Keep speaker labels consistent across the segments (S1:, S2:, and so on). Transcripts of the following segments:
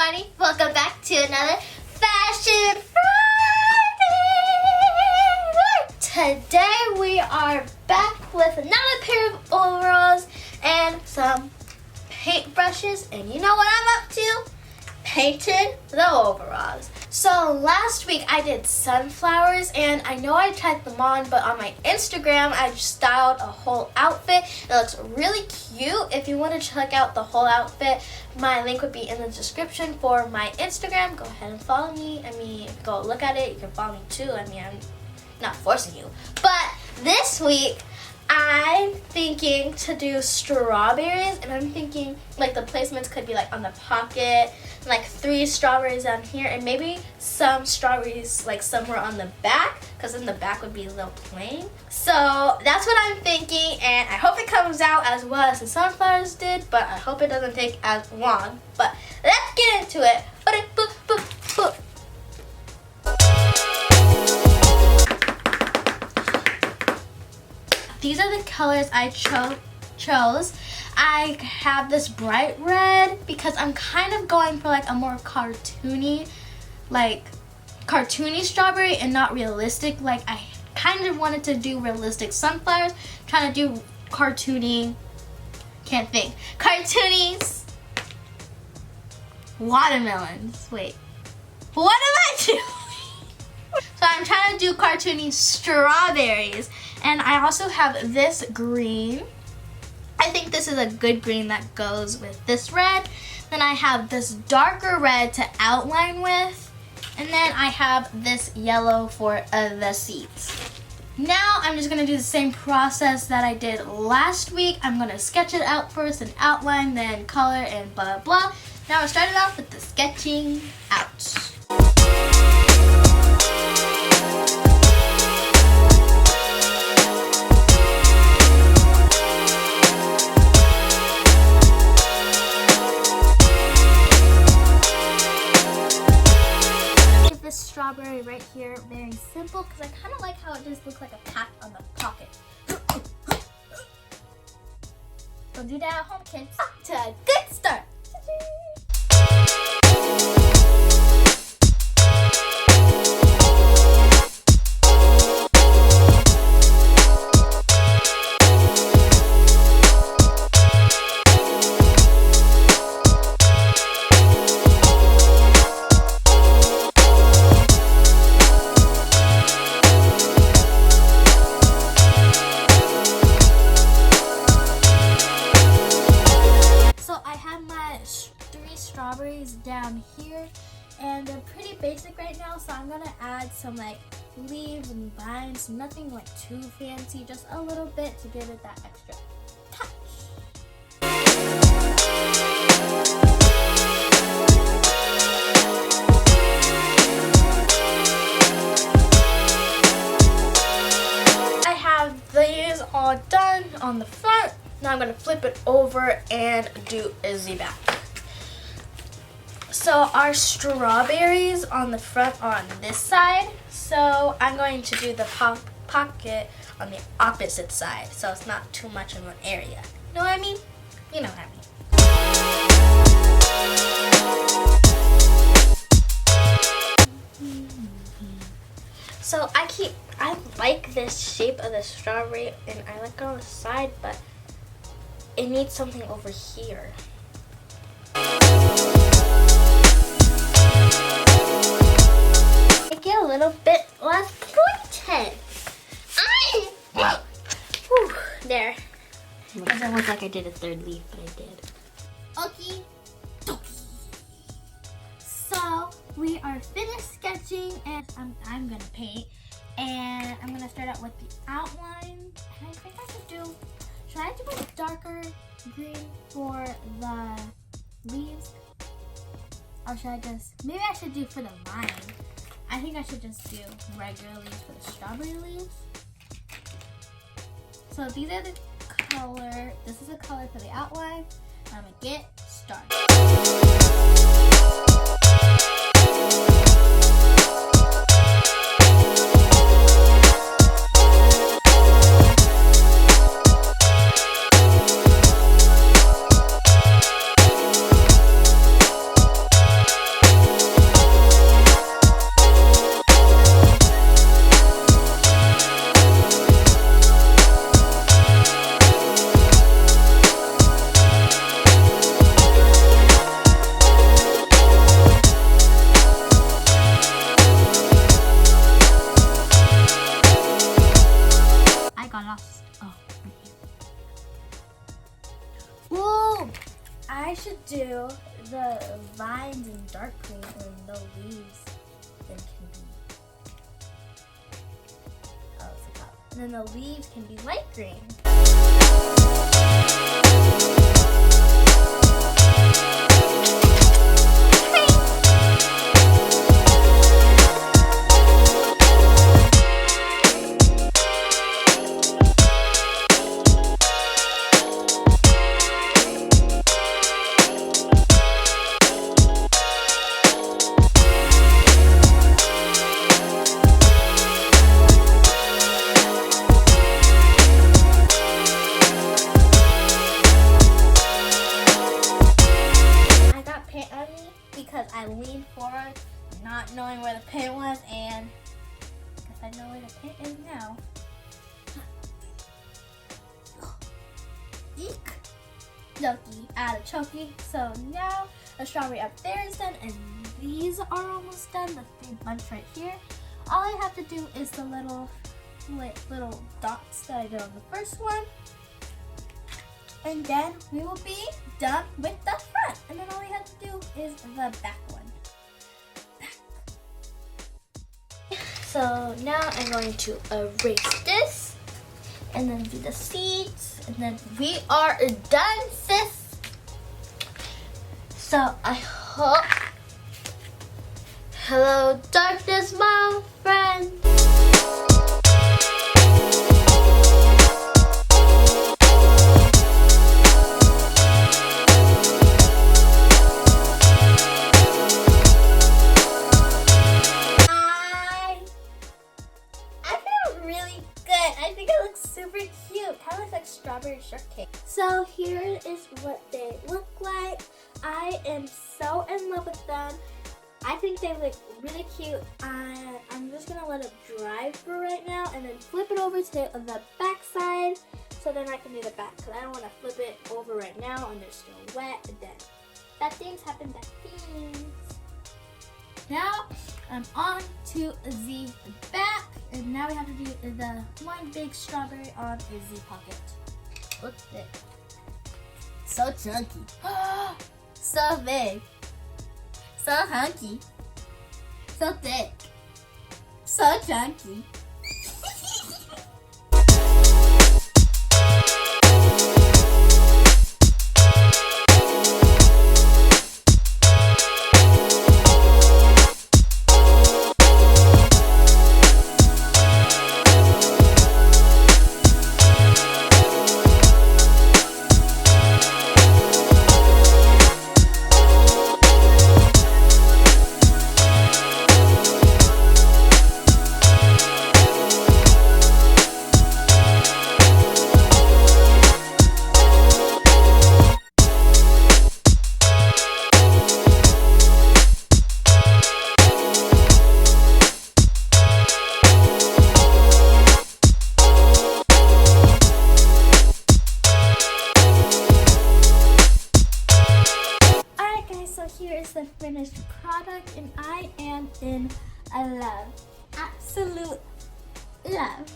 S1: everybody, welcome back to another Fashion Friday! Today we are back with another pair of overalls and some paintbrushes, and you know what I'm up to? Painting the overalls. So last week I did sunflowers, and I know I tried them on, but on my Instagram I styled a whole outfit. It looks really cute. If you want to check out the whole outfit, my link would be in the description for my Instagram. Go ahead and follow me. Go look at it. You can follow me too. I'm not forcing you. But this week I'm thinking to do strawberries, and I'm thinking like the placements could be like on the pocket, like 3 strawberries down here, and maybe some strawberries like somewhere on the back, because then the back would be a little plain. So that's what I'm thinking, and I hope it comes out as well as the sunflowers did, but I hope it doesn't take as long. But let's get into it. These are the colors I chose. I have this bright red because I'm kind of going for like a more cartoony strawberry and not realistic. Like I kind of wanted to do realistic sunflowers, trying to do cartoony, cartoonies, watermelons. Wait, what am I doing? So I'm trying to do cartoony strawberries. And I also have this green. I think this is a good green that goes with this red. Then I have this darker red to outline with. And then I have this yellow for the seats. Now I'm just gonna do the same process that I did last week. I'm gonna sketch it out first and outline, then color and blah, blah, blah. Now we're starting off with the sketching out. Strawberry right here, very simple, because I kind of like how it just looks like a pat on the pocket. Don't do that at home, kids. To a good start. Strawberries down here, and they're pretty basic right now, so I'm gonna add some like leaves and vines, nothing like too fancy, just a little bit to give it that extra touch. I have these all done on the front. Now I'm gonna flip it over and do the back. So our strawberries on the front are on this side, so I'm going to do the pocket on the opposite side, so it's not too much of an area. You know what I mean? You know what I mean. So I like this shape of the strawberry, and I like it on the side, but it needs something over here. Get a little bit less pointed. There. It doesn't look like I did a third leaf, but I did. Okay. So we are finished sketching, and I'm gonna paint. And I'm gonna start out with the outline. And I think should I do a darker green for the leaves? Or should I maybe I should do for the vine. I think I should just do regular leaves for the strawberry leaves. So these are the color. This is the color for the outline. I'm gonna get started. I should do the vines in dark green and the leaves then can be, it's the top. And then the leaves can be light green. Because I leaned forward, not knowing where the pin was, and because I know where the pin is now. Eek! Jokey, out of chokey. So now the strawberry up there is done, and these are almost done. The 3 bunch right here. All I have to do is the little dots that I did on the first one. And then we will be done with the front. And then all we have to do is the back one. So now I'm going to erase this and then do the seeds. And then we are done, sis. So I hope, hello darkness, my friend. Super cute, kind of looks like strawberry shortcake. So here is what they look like. I am so in love with them. I think they look really cute. I'm just gonna let it dry for right now and then flip it over to the back side so then I can do the back, because I don't want to flip it over right now and they're still wet and then bad things happen, bad things. Now I'm on to the back, and now we have to do the one big strawberry on a Z pocket. Look at it. So chunky. So big. So hunky. So thick. So chunky. Here is the finished product, and I am in love. Absolute love.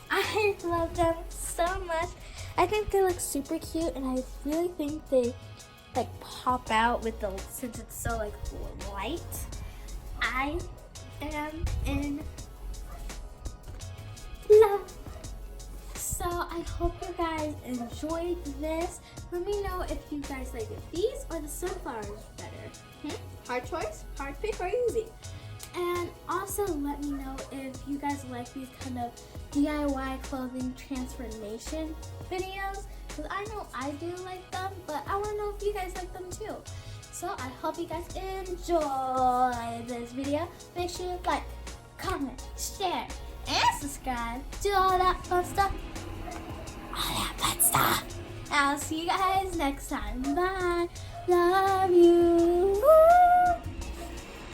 S1: I love them so much. I think they look super cute, and I really think they like pop out with the, since it's so like light. I am in love. So I hope you guys enjoyed this. Let me know if you guys like these or the sunflowers better. Hard choice, hard pick, or easy. And also let me know if you guys like these kind of DIY clothing transformation videos, because I know I do like them, but I want to know if you guys like them too. So I hope you guys enjoy this video. Make sure you like, comment, share, and subscribe. Do all that fun stuff. All that fun stuff. I'll see you guys next time. Bye. Love you.